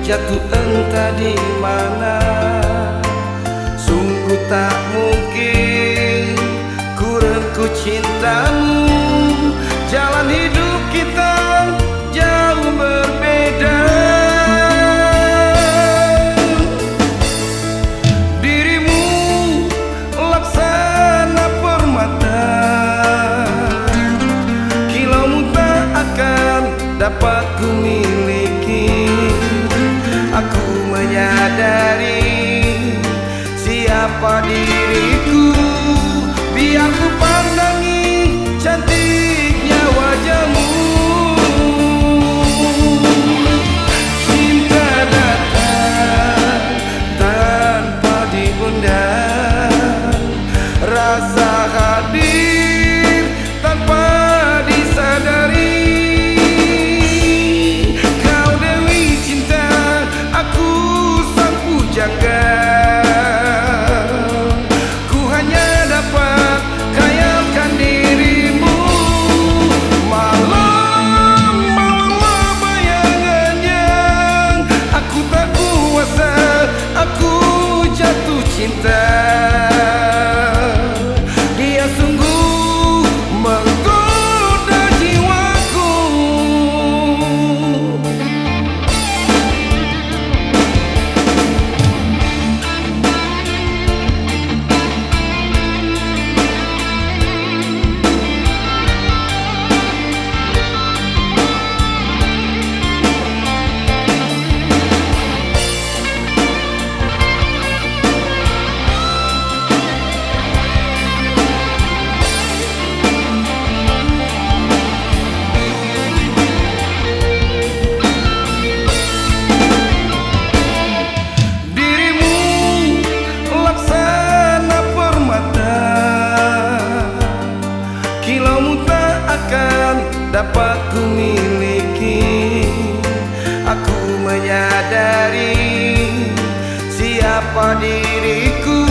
jatuh entah di mana. Sungguh tak mungkin ku rengku cintamu. Jalan hidup kita jauh berbeda. Dirimu laksana permata, kilaumu tak akan dapat ku miliki. Aku menyadari siapa diriku. Biar ku pandangi cantiknya wajahmu. Cinta datang tanpa diundang, rasa hadir tanpa disadari. Kau dewi cinta, aku sang pujangga. Ku hanya dapat khayalkan dirimu. Malam-malam bayangannya, aku tak kuasa, aku jatuh cinta. Dia sungguh menggoda jiwaku. Kilaumu tak akan dapat ku miliki. Aku menyadari siapa diriku.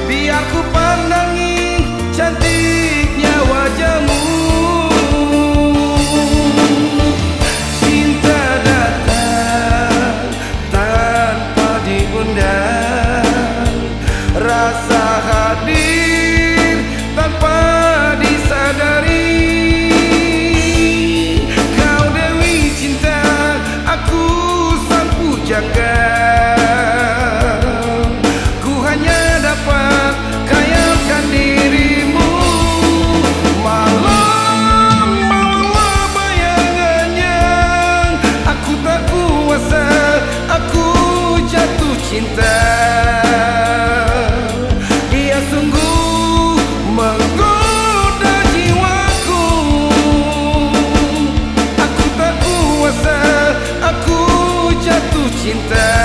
Biar ku pandangi cantiknya wajahmu. Cinta datang tanpa diundang, rasa hadir tanpa disadari. Kau dewi cinta, aku sang pujangga. Ku hanya dapat khayalkan dirimu. Malam-malam bayangannya, aku tak kuasa, aku jatuh cinta. Dia sungguh menggoda jiwaku. Aku tak kuasa, aku jatuh cinta.